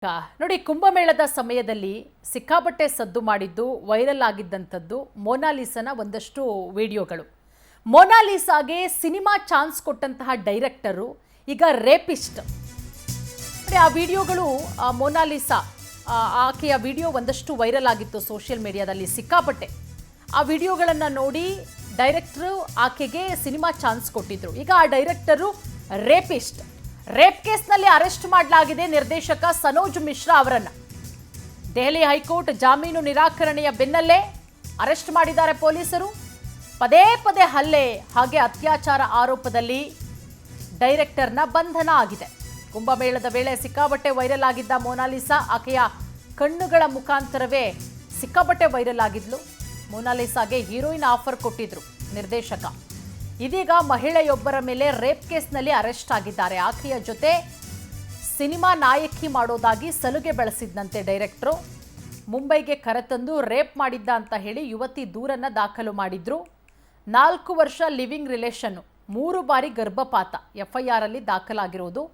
ನೋಡಿ, ಕುಂಭಮೇಳದ ಸಮಯದಲ್ಲಿ ಸಿಕ್ಕಾಪಟ್ಟೆ ಸದ್ದು ಮಾಡಿದ್ದು ವೈರಲ್ ಆಗಿದ್ದಂಥದ್ದು ಮೊನಾಲಿಸನ ಒಂದಷ್ಟು ವಿಡಿಯೋಗಳು. ಮೊನಾಲಿಸಾಗೆ ಸಿನಿಮಾ ಚಾನ್ಸ್ ಕೊಟ್ಟಂತಹ ಡೈರೆಕ್ಟರು ಈಗ ರೇಪಿಸ್ಟ್. ನೋಡಿ, ಆ ವಿಡಿಯೋಗಳು, ಮೊನಾಲಿಸಾ ಆಕೆಯ ವಿಡಿಯೋ ಒಂದಷ್ಟು ವೈರಲ್ ಆಗಿತ್ತು ಸೋಷಿಯಲ್ ಮೀಡಿಯಾದಲ್ಲಿ ಸಿಕ್ಕಾಪಟ್ಟೆ. ಆ ವಿಡಿಯೋಗಳನ್ನು ನೋಡಿ ಡೈರೆಕ್ಟರು ಆಕೆಗೆ ಸಿನಿಮಾ ಚಾನ್ಸ್ ಕೊಟ್ಟಿದ್ರು. ಈಗ ಆ ಡೈರೆಕ್ಟರು ರೇಪಿಸ್ಟ್. ರೇಪ್ ಕೇಸ್ನಲ್ಲಿ ಅರೆಸ್ಟ್ ಮಾಡಲಾಗಿದೆ ನಿರ್ದೇಶಕ ಸನೋಜ್ ಮಿಶ್ರಾ ಅವರನ್ನ. ದೆಹಲಿ ಹೈಕೋರ್ಟ್ ಜಾಮೀನು ನಿರಾಕರಣೆಯ ಬೆನ್ನಲ್ಲೇ ಅರೆಸ್ಟ್ ಮಾಡಿದ್ದಾರೆ ಪೊಲೀಸರು. ಪದೇ ಪದೇ ಹಲ್ಲೆ ಹಾಗೆ ಅತ್ಯಾಚಾರ ಆರೋಪದಲ್ಲಿ ಡೈರೆಕ್ಟರ್ನ ಬಂಧನ ಆಗಿದೆ. ಕುಂಭಮೇಳದ ವೇಳೆ ಸಿಕ್ಕಾಪಟ್ಟೆ ವೈರಲ್ ಆಗಿದ್ದ ಮೊನಾಲಿಸಾ ಆಕೆಯ ಕಣ್ಣುಗಳ ಮುಖಾಂತರವೇ ಸಿಕ್ಕಾಪಟ್ಟೆ ವೈರಲ್ ಆಗಿದ್ಲು. ಮೊನಾಲಿಸಾಗೆ ಹೀರೋಯಿನ್ ಆಫರ್ ಕೊಟ್ಟಿದ್ರು ನಿರ್ದೇಶಕ. ಇದೀಗ ಮಹಿಳೆಯೊಬ್ಬರ ಮೇಲೆ ರೇಪ್ ಕೇಸ್ನಲ್ಲಿ ಅರೆಸ್ಟ್ ಆಗಿದ್ದಾರೆ. ಆಕೆಯ ಜೊತೆ ಸಿನಿಮಾ ನಾಯಕಿ ಮಾಡೋದಾಗಿ ಸಲುಗೆ ಬೆಳೆಸಿದ್ದಂತೆ ಡೈರೆಕ್ಟರು. ಮುಂಬೈಗೆ ಕರೆತಂದು ರೇಪ್ ಮಾಡಿದ್ದ ಅಂತ ಹೇಳಿ ಯುವತಿ ದೂರನ್ನ ದಾಖಲು ಮಾಡಿದ್ರು. 4 ವರ್ಷ ಲಿವಿಂಗ್ ರಿಲೇಷನ್ನು, 3 ಬಾರಿ ಗರ್ಭಪಾತ FIR ಅಲ್ಲಿ ದಾಖಲಾಗಿರುವುದು.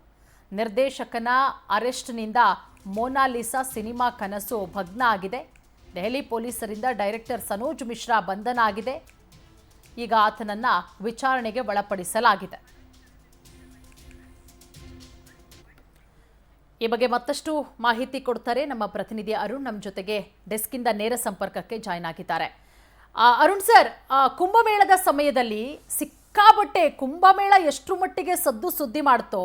ನಿರ್ದೇಶಕನ ಅರೆಸ್ಟ್ನಿಂದ ಮೊನಾಲಿಸಾ ಸಿನಿಮಾ ಕನಸು ಭಗ್ನ ಆಗಿದೆ. ದೆಹಲಿ ಪೊಲೀಸರಿಂದ ಡೈರೆಕ್ಟರ್ ಸನೋಜ್ ಮಿಶ್ರಾ ಬಂಧನ ಆಗಿದೆ. ಈಗ ಆತನನ್ನ ವಿಚಾರಣೆಗೆ ಒಳಪಡಿಸಲಾಗಿದೆ. ಈ ಬಗ್ಗೆ ಮತ್ತಷ್ಟು ಮಾಹಿತಿ ಕೊಡ್ತಾರೆ ನಮ್ಮ ಪ್ರತಿನಿಧಿ ಅರುಣ್. ನಮ್ಮ ಜೊತೆಗೆ ಡೆಸ್ಕಿಂದ ನೇರ ಸಂಪರ್ಕಕ್ಕೆ ಜಾಯ್ನ್ ಆಗಿದ್ದಾರೆ. ಅರುಣ್ ಸರ್, ಕುಂಭಮೇಳದ ಸಮಯದಲ್ಲಿ ಸಿಕ್ಕಾಪಟ್ಟೆ ಕುಂಭಮೇಳ ಎಷ್ಟು ಮಟ್ಟಿಗೆ ಸದ್ದು ಸುದ್ದಿ ಮಾಡ್ತೋ,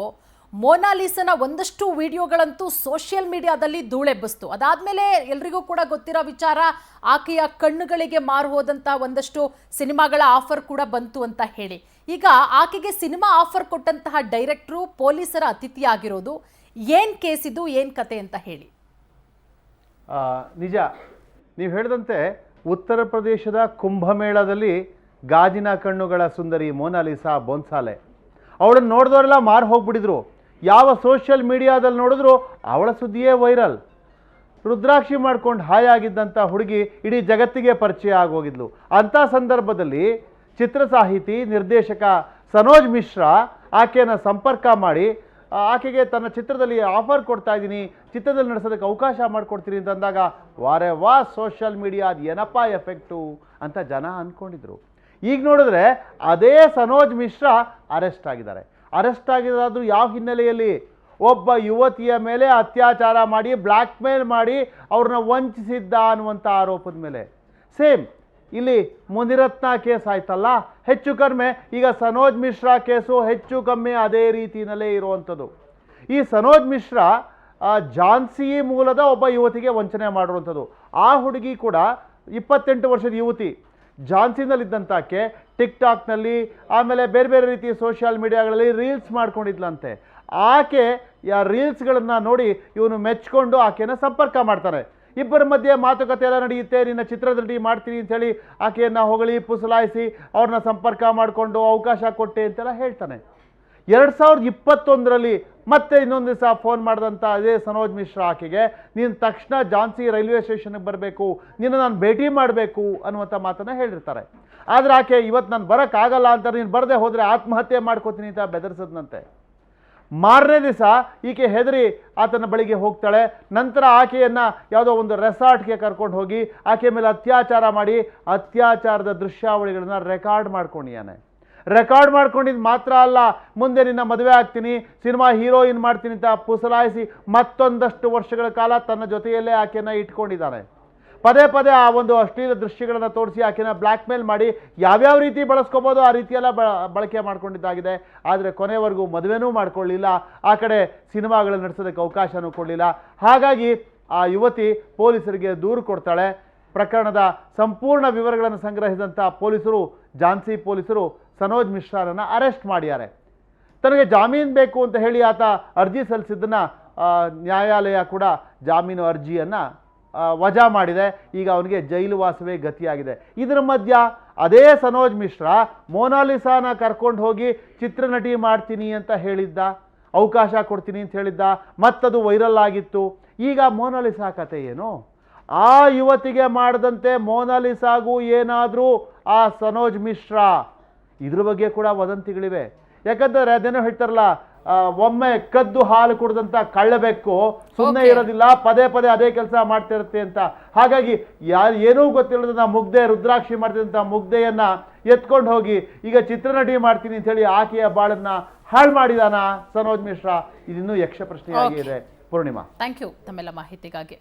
ಮೊನಾಲಿಸನ ಒಂದಷ್ಟು ವಿಡಿಯೋಗಳಂತೂ ಸೋಷಿಯಲ್ ಮೀಡಿಯಾದಲ್ಲಿ ಧೂಳೆಬ್ಬಿಸ್ತು. ಅದಾದ್ಮೇಲೆ ಎಲ್ರಿಗೂ ಕೂಡ ಗೊತ್ತಿರೋ ವಿಚಾರ, ಆಕೆಯ ಕಣ್ಣುಗಳಿಗೆ ಮಾರು ಹೋದಂಥ ಒಂದಷ್ಟು ಸಿನಿಮಾಗಳ ಆಫರ್ ಕೂಡ ಬಂತು ಅಂತ ಹೇಳಿ. ಈಗ ಆಕೆಗೆ ಸಿನಿಮಾ ಆಫರ್ ಕೊಟ್ಟಂತಹ ಡೈರೆಕ್ಟ್ರು ಪೊಲೀಸರ ಅತಿಥಿಯಾಗಿರೋದು. ಏನ್ ಕೇಸ್ ಇದು, ಏನ್ ಕತೆ ಅಂತ ಹೇಳಿ. ನಿಜ, ನೀವು ಹೇಳಿದಂತೆ ಉತ್ತರ ಪ್ರದೇಶದ ಕುಂಭಮೇಳದಲ್ಲಿ ಗಾಜಿನ ಕಣ್ಣುಗಳ ಸುಂದರಿ ಮೊನಾಲಿಸಾ ಬೊನ್ಸಾಲೆ, ಅವಳನ್ನು ನೋಡಿದವರೆಲ್ಲ ಮಾರು ಹೋಗ್ಬಿಟ್ಟಿದ್ರು. ಯಾವ ಸೋಷಿಯಲ್ ಮೀಡಿಯಾದಲ್ಲಿ ನೋಡಿದ್ರು ಅವಳ ಸುದ್ದಿಯೇ ವೈರಲ್. ರುದ್ರಾಕ್ಷಿ ಮಾಡ್ಕೊಂಡು ಹಾಯಾಗಿದ್ದಂಥ ಹುಡುಗಿ ಇಡೀ ಜಗತ್ತಿಗೆ ಪರಿಚಯ ಆಗೋಗಿದ್ಲು. ಅಂಥ ಸಂದರ್ಭದಲ್ಲಿ ಚಿತ್ರ ಸಾಹಿತಿ ನಿರ್ದೇಶಕ ಸನೋಜ್ ಮಿಶ್ರಾ ಆಕೆಯನ್ನು ಸಂಪರ್ಕ ಮಾಡಿ ಆಕೆಗೆ ತನ್ನ ಚಿತ್ರದಲ್ಲಿ ಆಫರ್ ಕೊಡ್ತಾ ಇದ್ದೀನಿ, ಚಿತ್ರದಲ್ಲಿ ನಡೆಸೋದಕ್ಕೆ ಅವಕಾಶ ಮಾಡಿಕೊಡ್ತೀನಿ ಅಂತಂದಾಗ, ವಾರೇ ವಾ ಸೋಷಿಯಲ್ ಮೀಡಿಯಾ ಅದು ಏನಪ್ಪ ಎಫೆಕ್ಟು ಅಂತ ಜನ ಅಂದ್ಕೊಂಡಿದ್ರು. ಈಗ ನೋಡಿದ್ರೆ ಅದೇ ಸನೋಜ್ ಮಿಶ್ರಾ ಅರೆಸ್ಟ್ ಆಗಿದ್ದಾರೆ. ಅರೆಸ್ಟ್ ಆಗಿರೋದು ಯಾವ ಹಿನ್ನೆಲೆಯಲ್ಲಿ? ಒಬ್ಬ ಯುವತಿಯ ಮೇಲೆ ಅತ್ಯಾಚಾರ ಮಾಡಿ, ಬ್ಲ್ಯಾಕ್ ಮೇಲ್ ಮಾಡಿ ಅವ್ರನ್ನ ವಂಚಿಸಿದ್ದ ಅನ್ನುವಂಥ ಆರೋಪದ ಮೇಲೆ. ಸೇಮ್ ಇಲ್ಲಿ ಮುನಿರತ್ನ ಕೇಸ್ ಆಯ್ತಲ್ಲ, ಹೆಚ್ಚು ಕಡಿಮೆ ಈಗ ಸನೋಜ್ ಮಿಶ್ರಾ ಕೇಸು ಹೆಚ್ಚು ಕಮ್ಮಿ ಅದೇ ರೀತಿಯಲ್ಲೇ ಇರುವಂಥದ್ದು. ಈ ಸನೋಜ್ ಮಿಶ್ರಾ ಝಾನ್ಸಿ ಮೂಲದ ಒಬ್ಬ ಯುವತಿಗೆ ವಂಚನೆ ಮಾಡಿರುವಂಥದ್ದು. ಆ ಹುಡುಗಿ ಕೂಡ 28 ವರ್ಷದ ಯುವತಿ. ಝಾನ್ಸಿನಲ್ಲಿದ್ದಂತಾಕೆ ಟಿಕ್ಟಾಕ್ನಲ್ಲಿ ಆಮೇಲೆ ಬೇರೆ ಬೇರೆ ರೀತಿಯ ಸೋಷಿಯಲ್ ಮೀಡಿಯಾಗಳಲ್ಲಿ ರೀಲ್ಸ್ ಮಾಡ್ಕೊಂಡಿದ್ಲಂತೆ. ಆಕೆ ರೀಲ್ಸ್ಗಳನ್ನು ನೋಡಿ ಇವನು ಮೆಚ್ಕೊಂಡು ಆಕೆಯನ್ನು ಸಂಪರ್ಕ ಮಾಡ್ತಾನೆ. ಇಬ್ಬರ ಮಧ್ಯೆ ಮಾತುಕತೆ ಎಲ್ಲ ನಡೆಯುತ್ತೆ. ನಿನ್ನ ಚಿತ್ರದಲ್ಲಿ ಮಾಡ್ತೀನಿ ಅಂಥೇಳಿ ಆಕೆಯನ್ನು ಹೊಗಳಿ ಪುಸಲಾಯಿಸಿ ಅವ್ರನ್ನ ಸಂಪರ್ಕ ಮಾಡಿಕೊಂಡು ಅವಕಾಶ ಕೊಟ್ಟೆ ಅಂತೆಲ್ಲ ಹೇಳ್ತಾನೆ. 2021ರಲ್ಲಿ ಮತ್ತೆ ಇನ್ನೊಂದು ದಿವಸ ಫೋನ್ ಮಾಡಿದಂಥ ಅದೇ ಸನೋಜ್ ಮಿಶ್ರಾ ಆಕೆಗೆ, ನೀನು ತಕ್ಷಣ ಝಾನ್ಸಿ ರೈಲ್ವೆ ಸ್ಟೇಷನ್ಗೆ ಬರಬೇಕು, ನಿನ್ನ ನಾನು ಭೇಟಿ ಮಾಡಬೇಕು ಅನ್ನುವಂಥ ಮಾತನ್ನು ಹೇಳಿರ್ತಾರೆ. ಆದರೆ ಆಕೆ ಇವತ್ತು ನಾನು ಬರೋಕ್ಕಾಗಲ್ಲ ಅಂತ, ನೀನು ಬರದೆ ಹೋದರೆ ಆತ್ಮಹತ್ಯೆ ಮಾಡ್ಕೋತೀನಿ ಅಂತ ಬೆದರಿಸದಂತೆ. ಮಾರನೇ ದಿವಸ ಈಕೆ ಹೆದರಿ ಆತನ ಬಳಿಗೆ ಹೋಗ್ತಾಳೆ. ನಂತರ ಆಕೆಯನ್ನು ಯಾವುದೋ ಒಂದು ರೆಸಾರ್ಟ್ಗೆ ಕರ್ಕೊಂಡು ಹೋಗಿ ಆಕೆ ಮೇಲೆ ಅತ್ಯಾಚಾರ ಮಾಡಿ ಅತ್ಯಾಚಾರದ ದೃಶ್ಯಾವಳಿಗಳನ್ನು ರೆಕಾರ್ಡ್ ಮಾಡ್ಕೊಂಡಿದ್ದಾನೆ. ರೆಕಾರ್ಡ್ ಮಾಡ್ಕೊಂಡಿದ್ದು ಮಾತ್ರ ಅಲ್ಲ, ಮುಂದೆ ನಿನ್ನ ಮದುವೆ ಆಗ್ತೀನಿ, ಸಿನಿಮಾ ಹೀರೋಯಿನ್ ಮಾಡ್ತೀನಿ ಅಂತ ಪುಸಲಾಯಿಸಿ ಮತ್ತೊಂದಷ್ಟು ವರ್ಷಗಳ ಕಾಲ ತನ್ನ ಜೊತೆಯಲ್ಲೇ ಆಕೆಯನ್ನು ಇಟ್ಕೊಂಡಿದ್ದಾನೆ. ಪದೇ ಪದೇ ಆ ಒಂದು ಅಶ್ಲೀಲ ದೃಶ್ಯಗಳನ್ನು ತೋರಿಸಿ ಆಕೆನ ಬ್ಲ್ಯಾಕ್ ಮೇಲ್ ಮಾಡಿ ಯಾವ್ಯಾವ ರೀತಿ ಬಳಸ್ಕೋಬೋದು ಆ ರೀತಿಯೆಲ್ಲ ಬಳಕೆ ಮಾಡ್ಕೊಂಡಿದ್ದಾಗಿದೆ. ಆದರೆ ಕೊನೆವರೆಗೂ ಮದುವೆನೂ ಮಾಡ್ಕೊಳ್ಳಿಲ್ಲ, ಆ ಕಡೆ ಸಿನಿಮಾಗಳನ್ನು ನಡೆಸೋದಕ್ಕೆ ಅವಕಾಶನೂ ಕೊಡಲಿಲ್ಲ. ಹಾಗಾಗಿ ಆ ಯುವತಿ ಪೊಲೀಸರಿಗೆ ದೂರು ಕೊಡ್ತಾಳೆ. ಪ್ರಕರಣದ ಸಂಪೂರ್ಣ ವಿವರಗಳನ್ನು ಸಂಗ್ರಹಿಸಿದಂಥ ಪೊಲೀಸರು, ಝಾನ್ಸಿ ಪೊಲೀಸರು ಸನೋಜ್ ಮಿಶ್ರಾರನ್ನು ಅರೆಸ್ಟ್ ಮಾಡಿದ್ದಾರೆ. ತನಗೆ ಜಾಮೀನು ಬೇಕು ಅಂತ ಹೇಳಿ ಆತ ಅರ್ಜಿ ಸಲ್ಲಿಸಿದ್ದನ್ನು ನ್ಯಾಯಾಲಯ ಕೂಡ ಜಾಮೀನು ಅರ್ಜಿಯನ್ನು ವಜಾ ಮಾಡಿದೆ. ಈಗ ಅವನಿಗೆ ಜೈಲು ವಾಸವೇ ಗತಿಯಾಗಿದೆ. ಇದರ ಮಧ್ಯ ಅದೇ ಸನೋಜ್ ಮಿಶ್ರಾ ಮೊನಾಲಿಸಾನ ಕರ್ಕೊಂಡು ಹೋಗಿ ಚಿತ್ರನಟಿ ಮಾಡ್ತೀನಿ ಅಂತ ಹೇಳಿದ್ದ, ಅವಕಾಶ ಕೊಡ್ತೀನಿ ಅಂತ ಹೇಳಿದ್ದ, ಮತ್ತದು ವೈರಲ್ ಆಗಿತ್ತು. ಈಗ ಮೊನಾಲಿಸಾ ಕತೆ ಏನು? ಆ ಯುವತಿಗೆ ಮಾಡದಂತೆ ಮೊನಾಲಿಸಾಗೂ ಏನಾದರೂ ಆ ಸನೋಜ್ ಮಿಶ್ರಾ, ಇದ್ರ ಬಗ್ಗೆ ಕೂಡ ವದಂತಿಗಳಿವೆ. ಯಾಕಂದರೆ ಅದೇನೋ ಹೇಳ್ತಾರಲ್ಲ, ಒಮ್ಮೆ ಕದ್ದು ಹಾಲು ಕುಡಿದಂತ ಕಳ್ಳಬೇಕು ಸುಮ್ಮನೆ ಇರೋದಿಲ್ಲ, ಪದೇ ಪದೇ ಅದೇ ಕೆಲಸ ಮಾಡ್ತಿರುತ್ತೆ ಅಂತ. ಹಾಗಾಗಿ ಏನೂ ಗೊತ್ತಿಲ್ಲದ ಮುಗ್ಧೆ, ರುದ್ರಾಕ್ಷಿ ಮಾಡ್ತಿದ್ದಂಥ ಮುಗ್ಧೆಯನ್ನ ಎತ್ಕೊಂಡು ಹೋಗಿ ಈಗ ಚಿತ್ರನಟಿ ಮಾಡ್ತೀನಿ ಅಂತ ಹೇಳಿ ಆಕೆಯ ಬಾಳನ್ನ ಹಾಳು ಮಾಡಿದಾನ ಸನೋಜ್ ಮಿಶ್ರಾ? ಇದಿನ್ನೂ ಯಕ್ಷ ಪ್ರಶ್ನೆಯಾಗಿದೆ. ಪೂರ್ಣಿಮಾ, ಥ್ಯಾಂಕ್ ಯು ತಮ್ಮೆಲ್ಲ ಮಾಹಿತಿಗಾಗಿ.